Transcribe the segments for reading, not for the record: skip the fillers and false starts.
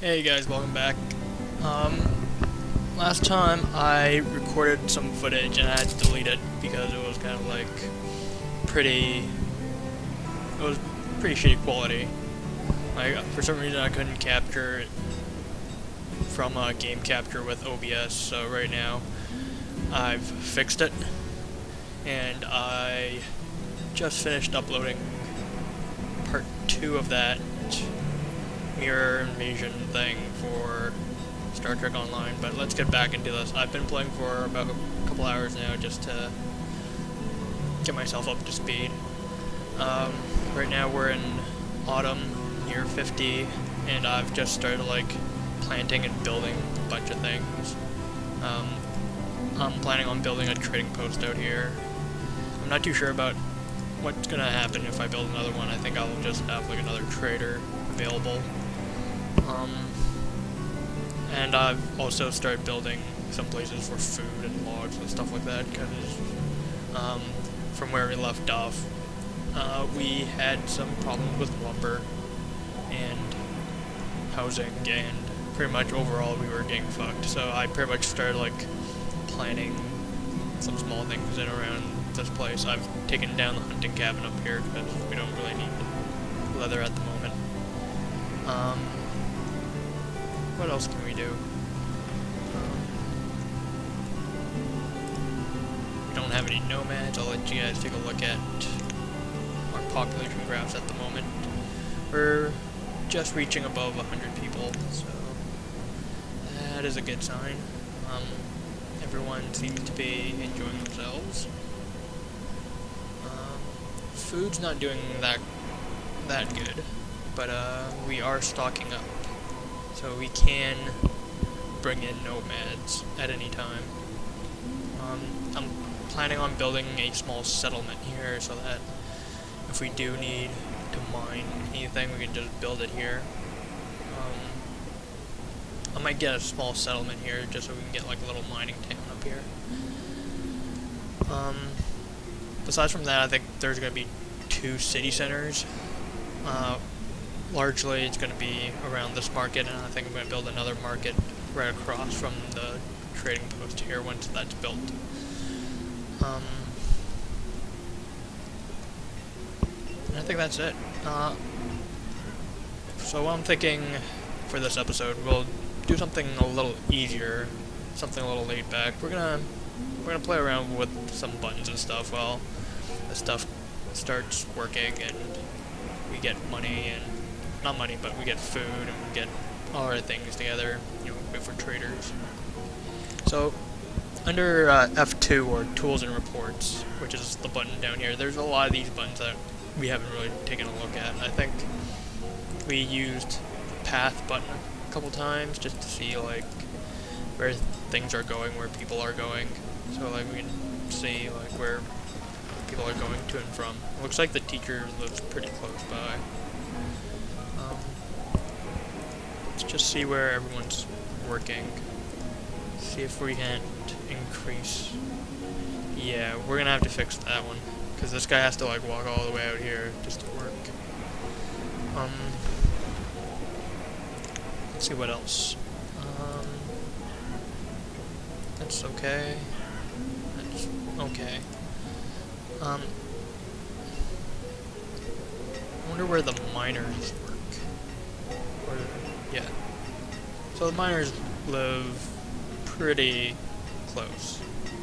Hey guys, welcome back. Last time I recorded some footage and I had to delete it because it was kind of like pretty, it was pretty shitty quality. Like, for some reason I couldn't capture it from game capture with OBS, so right now I've fixed it and I just finished uploading part 2 of that mirror invasion thing for Star Trek Online, but let's get back into this. I've been playing for about a couple hours now just to get myself up to speed. Right now we're in autumn, year 50, and I've just started like planting and building a bunch of things. I'm planning on building a trading post out here. I'm not too sure about what's gonna happen if I build another one. I think I'll just have like another trader available. And I've also started building some places for food and logs and stuff like that, because from where we left off, we had some problems with lumber and housing, and pretty much overall we were getting fucked. So I pretty much started like planting some small things in around this place. I've taken down the hunting cabin up here because we don't really need leather at the moment. What else can we do? We don't have any nomads. I'll let you guys take a look at our population graphs at the moment. We're just reaching above 100 people, so that is a good sign. Everyone seems to be enjoying themselves. Food's not doing that good, but we are stocking up, so we can bring in nomads at any time. I'm planning on building a small settlement here so that if we do need to mine anything, we can just build it here. I might get a small settlement here just so we can get like a little mining town up here. Besides from that, I think there's going to be 2 city centers. Largely it's going to be around this market, and I think I'm going to build another market right across from the trading post here once that's built. And I think that's it. So what I'm thinking for this episode, we'll do something a little easier, something a little laid back. We're gonna play around with some buttons and stuff while the stuff starts working and we get money, and not money, but we get food and we get all our things together, you know, if we're traders. So under F2, or Tools and Reports, which is the button down here, there's a lot of these buttons that we haven't really taken a look at. I think we used the Path button a couple times just to see like where things are going, where people are going. So like we can see like where people are going to and from. It looks like the teacher lives pretty close by. Let's just see where everyone's working. See if we can't increase. Yeah, we're gonna have to fix that one, because this guy has to like walk all the way out here just to work. Let's see what else. That's okay. That's okay. I wonder where the miners work. Or, yeah. So the miners live pretty close.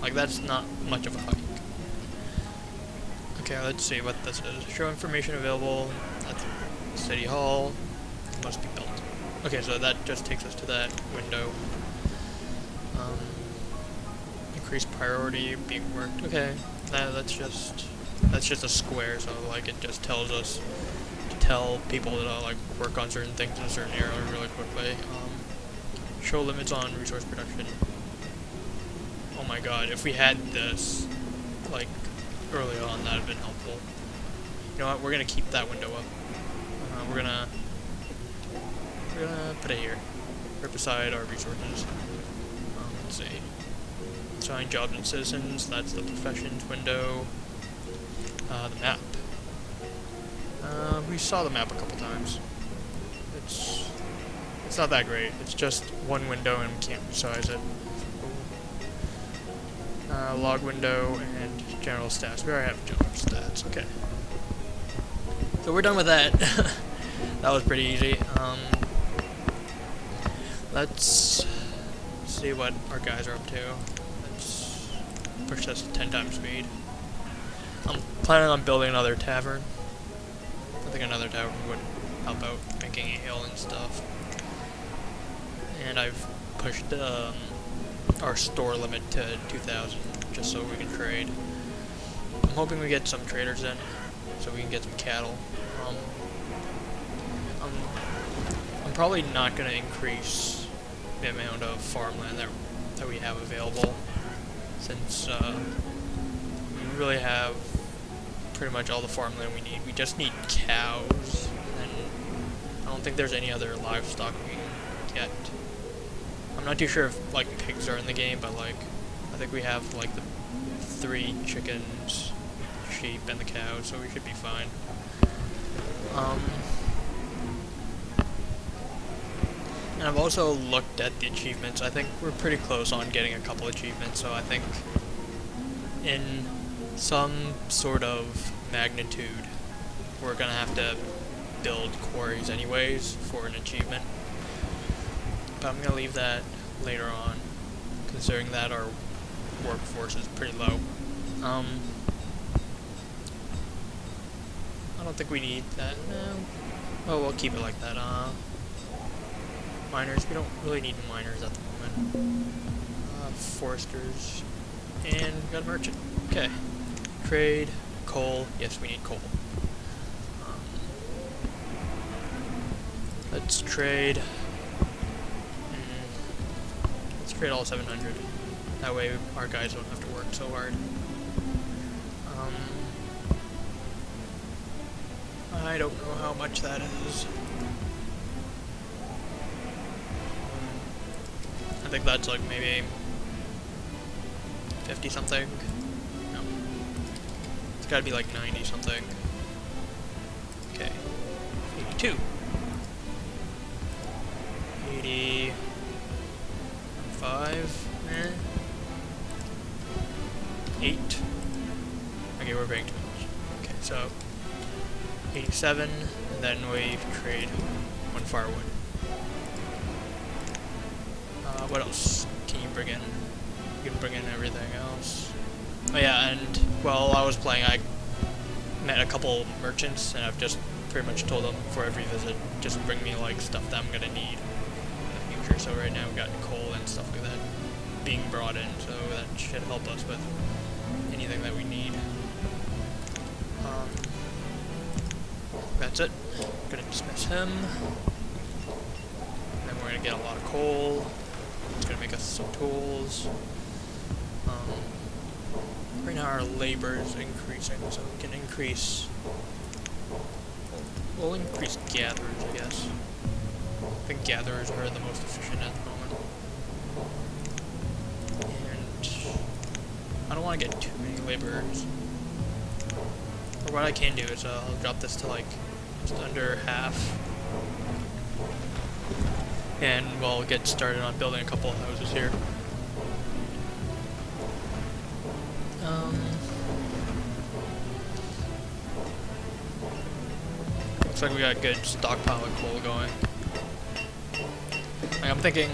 Like, that's not much of a hike. Okay, let's see what this is. Show information available at the City Hall. It must be built. Okay, so that just takes us to that window. Increase priority being worked. Okay, that's just a square, so like it just tells us to tell people to like work on certain things in a certain area really quickly. Show limits on resource production. Oh my god, if we had this like early on, that would have been helpful. You know what, we're gonna keep that window up. We're gonna put it here, right beside our resources. Let's see. Assign jobs and citizens, that's the professions window. The map. We saw the map a couple times. It's It's not that great. It's just one window and we can't resize it. Log window and general stats. We already have general stats. Okay. So we're done with that. That was pretty easy. Let's see what our guys are up to. Let's push this to 10 times speed. I'm planning on building another tavern. I think another tavern would help out making ale and stuff. And I've pushed our store limit to 2,000 just so we can trade. I'm hoping we get some traders in so we can get some cattle. I'm probably not going to increase the amount of farmland that we have available, since we really have pretty much all the farmland we need. We just need cows, and I don't think there's any other livestock we can get. I'm not too sure if like pigs are in the game, but like I think we have like the 3 chickens, sheep, and the cows, so we should be fine. And I've also looked at the achievements. I think we're pretty close on getting a couple achievements, so I think in some sort of magnitude we're gonna have to build quarries anyways for an achievement. But I'm gonna leave that later on, considering that our workforce is pretty low. I don't think we need that. No. Oh, we'll keep it like that. Miners, we don't really need miners at the moment. Foresters, and we got a merchant. Okay. Trade, coal. Yes, we need coal. Let's trade. Let's trade all 700. That way our guys don't have to work so hard. I don't know how much that is. I think that's like maybe 50 something. No. It's gotta be like 90 something. Okay. 82. 85. 8. Okay, we're paying too much. Okay, so 87, and then we trade 1 firewood. What else can you bring in? You can bring in everything else. Oh yeah, and while I was playing, I met a couple merchants, and I've just pretty much told them for every visit, just bring me like stuff that I'm gonna need in the future. So right now we got coal and stuff like that being brought in, so that should help us with anything that we need. That's it. I'm gonna dismiss him. And then we're gonna get a lot of coal. It's gonna make us some tools. Right now our labor is increasing, so we can increase. We'll increase gatherers, I guess. I think gatherers are the most efficient at the moment. And I don't want to get too many laborers. Or what I can do is I'll drop this to like just under half. And we'll get started on building a couple of houses here. Looks like we got a good stockpile of coal going. Like, I'm thinking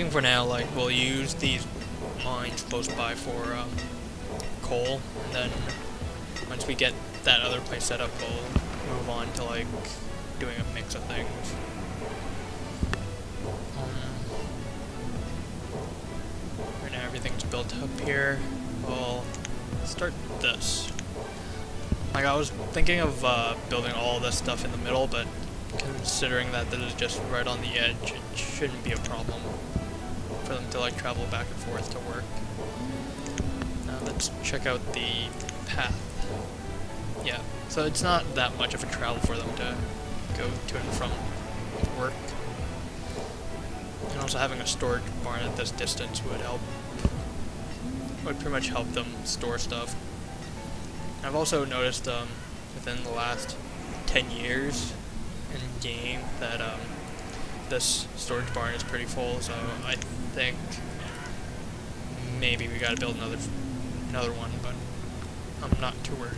for now, like, we'll use these mines close by for coal, and then once we get that other place set up, we'll move on to like doing a mix of things. Right now everything's built up here. We'll start this. Like, I was thinking of building all this stuff in the middle, but considering that this is just right on the edge, it shouldn't be a problem for them to like travel back and forth to work. Now let's check out the path. Yeah, so it's not that much of a travel for them to go to and from work. And also having a storage barn at this distance would help. Would pretty much help them store stuff. I've also noticed within the last 10 years in game that this storage barn is pretty full, so I think maybe we gotta build another one, but I'm not too worried.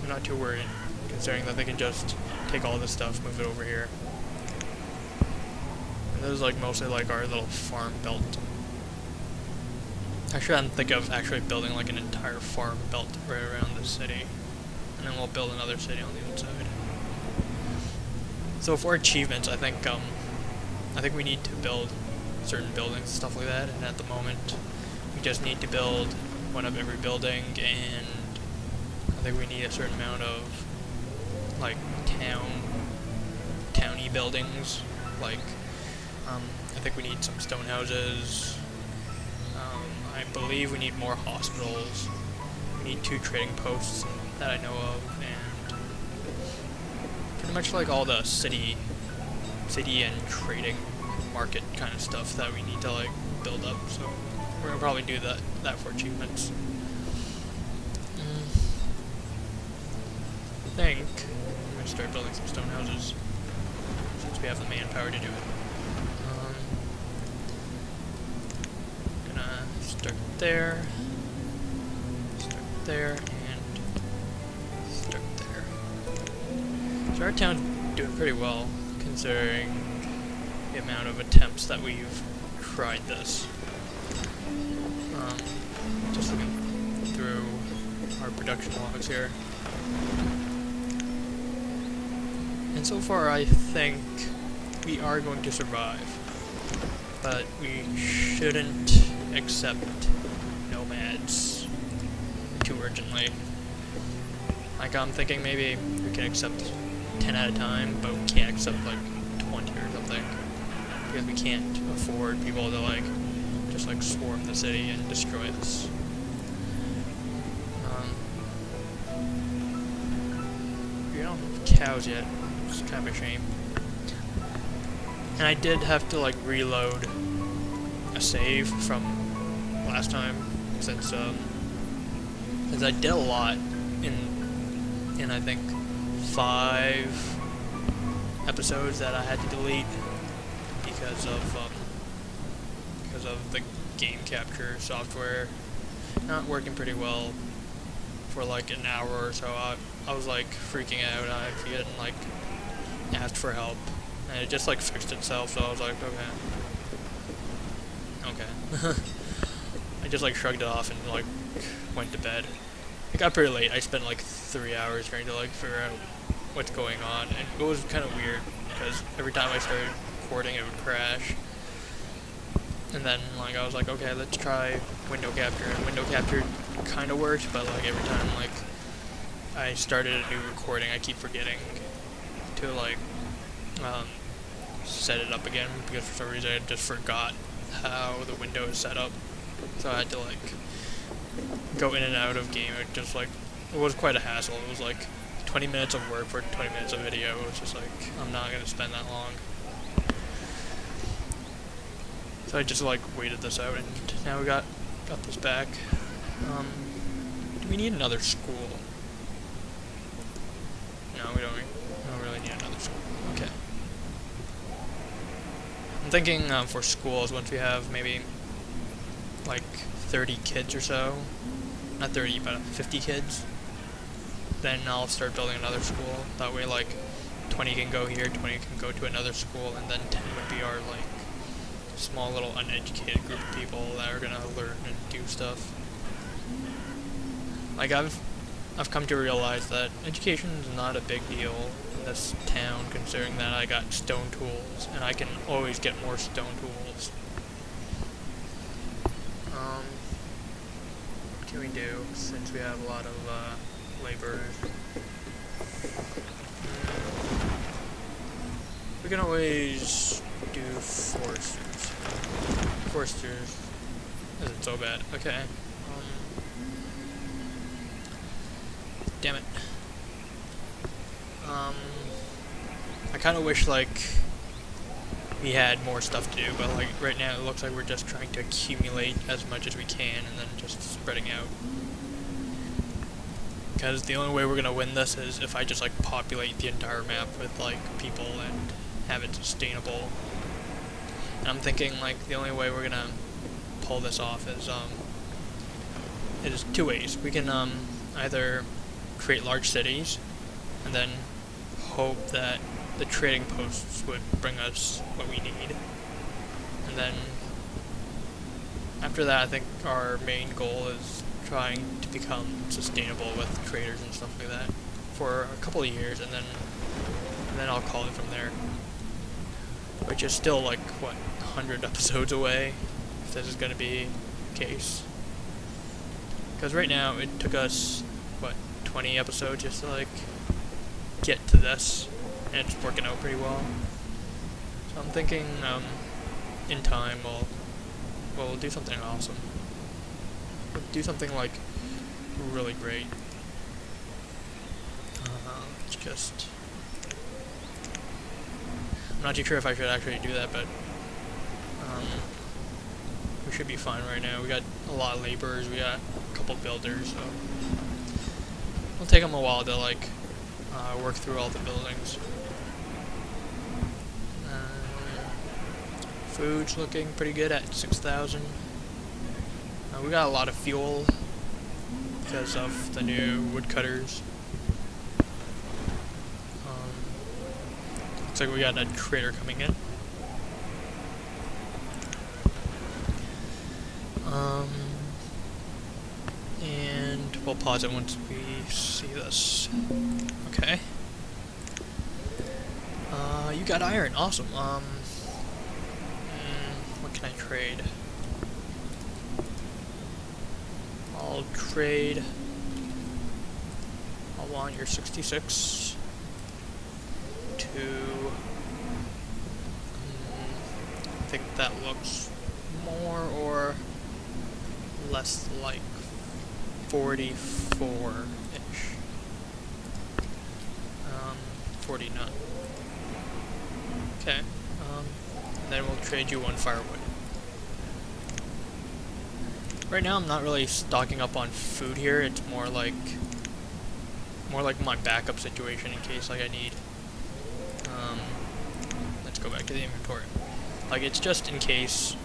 I'm not too worried, considering that they can just take all this stuff, move it over here. And this is like mostly like our little farm belt. Actually, I'm thinking of actually building like an entire farm belt right around the city, and then we'll build another city on the outside. So for achievements, I think we need to build certain buildings and stuff like that, and at the moment we just need to build one of every building, and I think we need a certain amount of like towny buildings, like I think we need some stone houses. I believe we need more hospitals. We need 2 trading posts that I know of, and pretty much like all the city and trading market kind of stuff that we need to like build up. So we're gonna probably do that for achievements. I think I'm gonna start building some stone houses since we have the manpower to do it. Gonna start there, and start there. So our town's doing pretty well, considering the amount of attempts that we've tried this. Just looking through our production logs here. And so far I think we are going to survive, but we shouldn't accept nomads too urgently. Like I'm thinking maybe we can accept 10 at a time, but we can't accept like 20 or something, because we can't afford people to like just like swarm the city and destroy us. We don't have cows yet, which is kind of a shame. And I did have to like reload a save from last time, since I did a lot in I think 5 episodes that I had to delete because of the game capture software not working pretty well for like an hour or so. I was like freaking out. I forget and like asked for help, and it just like fixed itself. So I was like, okay. I just like shrugged it off and like went to bed. It got pretty late. I spent like 3 hours trying to like figure out what's going on, and it was kind of weird because every time I started recording it would crash. And then like I was like, okay, let's try window capture, and window capture kind of worked, but like every time like I started a new recording, I keep forgetting to like set it up again, because for some reason I just forgot how the window is set up. So I had to like go in and out of game. It was quite a hassle. It was like 20 minutes of work for 20 minutes of video. It was just like, I'm not gonna spend that long. So I just like waited this out, and now we got this back. Do we need another school? No, we don't really need another school. Okay. I'm thinking for schools, once we have maybe like 30 kids or so, not 30, but 50 kids, then I'll start building another school. That way like 20 can go here, 20 can go to another school, and then 10 would be our like small little uneducated group of people that are gonna learn and do stuff. Like I've come to realize that education is not a big deal in this town, considering that I got stone tools, and I can always get more stone tools. What can we do, since we have a lot of laborers? We can always do foresters. Foresters isn't so bad. Okay. Damn it. I kind of wish like we had more stuff to do, but like right now it looks like we're just trying to accumulate as much as we can and then just spreading out. because the only way we're gonna win this is if I just like populate the entire map with like people and have it sustainable. And I'm thinking like the only way we're gonna pull this off is two ways. We can either create large cities and then hope that the trading posts would bring us what we need, and then after that I think our main goal is trying to become sustainable with traders and stuff like that for a couple of years, and then I'll call it from there, which is still like what, 100 episodes away if this is going to be the case, because right now it took us what, 20 episodes just to like get to this, and it's working out pretty well. So I'm thinking in time we'll do something awesome. We'll do something like really great. It's just, I'm not too sure if I should actually do that, but we should be fine right now. We got a lot of laborers, we got a couple builders, so it'll take them a while to like work through all the buildings. Food's looking pretty good at 6,000. We got a lot of fuel because of the new woodcutters. Looks like we got a trader coming in. And we'll pause it once we see this. Okay. You got iron, awesome. What can I trade? I'll trade. I want your 66 to. I think that looks more or less like 44-ish. 49. Okay. Then we'll trade you one firewood. Right now I'm not really stocking up on food here. It's more like my backup situation in case like I need. Let's go back to the inventory. Like it's just in case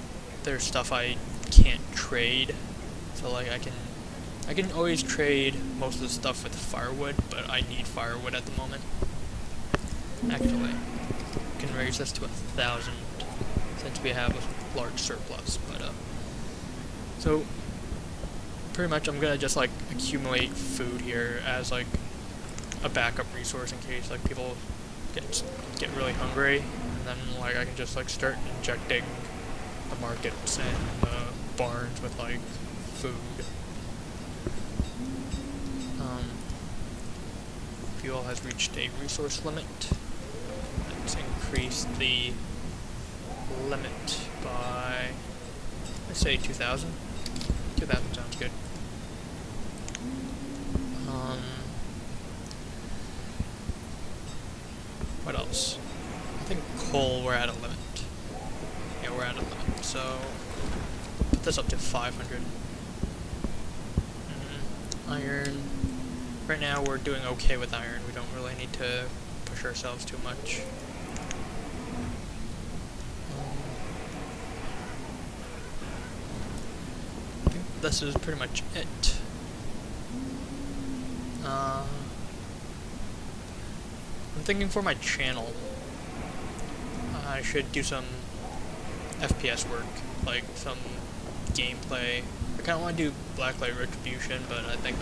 there's stuff I can't trade. So like I can always trade most of the stuff with firewood, but I need firewood at the moment. Actually, we can raise this to 1,000 since we have a large surplus. But so pretty much I'm gonna just like accumulate food here as like a backup resource in case like people get really hungry, and then like I can just like start injecting the markets and the barns with like food. Fuel has reached a resource limit. Let's increase the limit by, let's say 2,000. 2,000 sounds good. What else? I think coal, we're at a limit. Yeah, we're at a limit, so put this up to 500. Iron. Right now we're doing okay with iron. We don't really need to push ourselves too much. I think this is pretty much it. I'm thinking for my channel, I should do some FPS work, like some gameplay. I kind of want to do Blacklight Retribution, but I think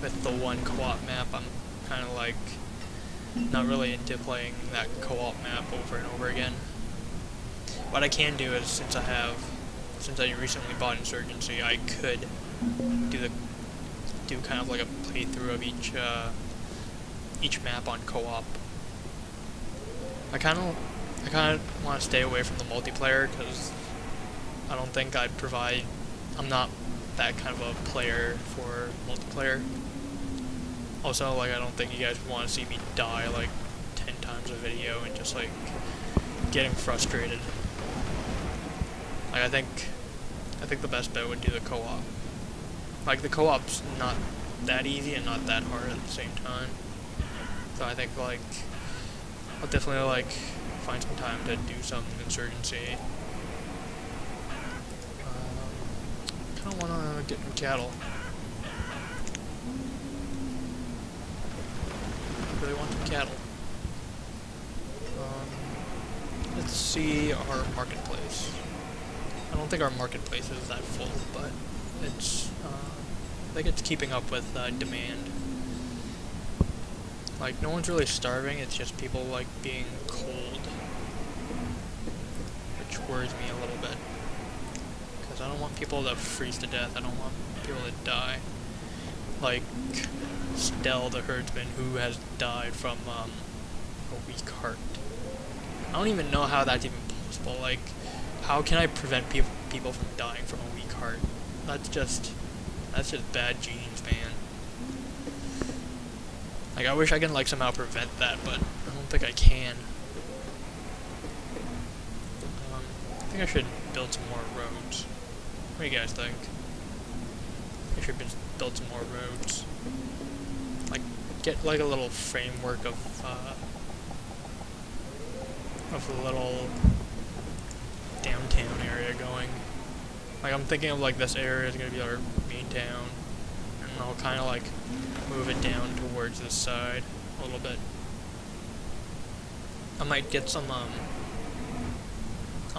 with the one co-op map, I'm kind of like not really into playing that co-op map over and over again. What I can do is, since I recently bought Insurgency, I could do kind of like a playthrough of each map on co-op. I kind of want to stay away from the multiplayer because I don't think I'm not that kind of a player for multiplayer. Also, like, I don't think you guys want to see me die like 10 times a video and just like getting frustrated. Like, I think the best bet would do the co-op. Like, the co-op's not that easy and not that hard at the same time. So I think like I'll definitely like find some time to do some insurgency. I don't want to get some cattle. I really want some cattle. Let's see our marketplace. I don't think our marketplace is that full, but it's I think it's keeping up with demand. Like, no one's really starving, it's just people like being cold, which worries me a little bit. Because I don't want people to freeze to death, I don't want people to die. Like Stell, the herdsman, who has died from a weak heart. I don't even know how that's even possible. Like, how can I prevent people from dying from a weak heart? That's just bad genes, man. Like, I wish I can like somehow prevent that, but I don't think I can. I think I should build some more roads. What do you guys think? I should build some more roads. Like, get like a little framework of a little downtown area going. Like, I'm thinking of like this area is gonna be our main town, and I'll kind of like move it down towards this side a little bit. I might get some I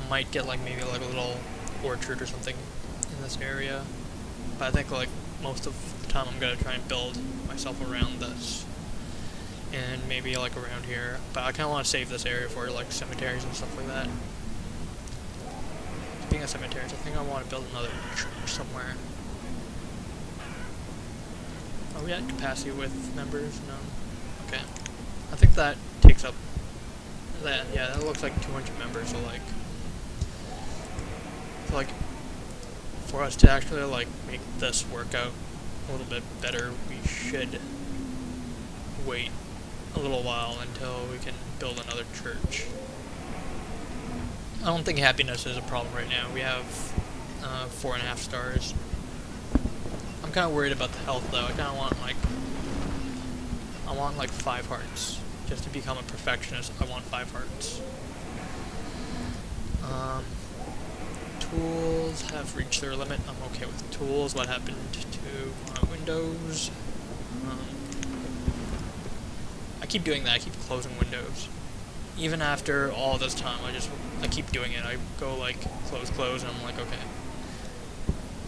might get like maybe like a little orchard or something in this area, but I think like most of the time I'm gonna try and build myself around this, and maybe like around here. But I kind of want to save this area for like cemeteries and stuff like that. Speaking of cemeteries, I think I want to build another church somewhere. Are we at capacity with members? No. Okay. I think that takes up that. Yeah, that looks like 200 members. So like for us to actually like make this work out a little bit better, we should wait a little while until we can build another church. I don't think happiness is a problem right now. We have 4.5 stars. I'm kind of worried about the health though. I kind of want like 5 hearts. Just to become a perfectionist, I want 5 hearts. Tools have reached their limit. I'm okay with tools. What happened to windows? I keep doing that. I keep closing windows. Even after all this time, I keep doing it. I go like close, and I'm like, okay.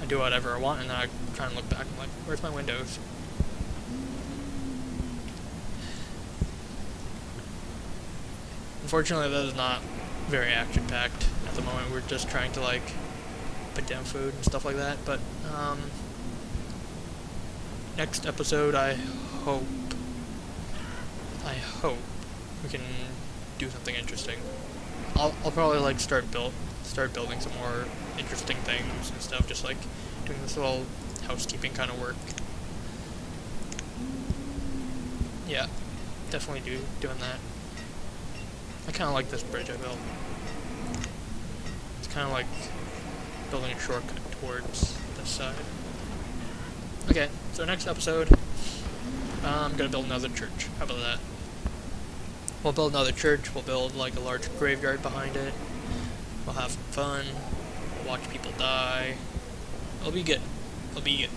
I do whatever I want, and then I try and look back. I'm like, where's my windows? Unfortunately, that is not very action-packed at the moment. We're just trying to like put down food and stuff like that. But next episode, I hope we can do something interesting. I'll probably like start building some more interesting things and stuff, just like doing this little housekeeping kind of work. Yeah, definitely doing that. I kind of like this bridge I built. It's kind of like building a shortcut towards this side. Okay, so next episode, I'm gonna build another church. How about that? We'll build another church, we'll build like a large graveyard behind it, we'll have some fun, we'll watch people die. It'll be good. It'll be good.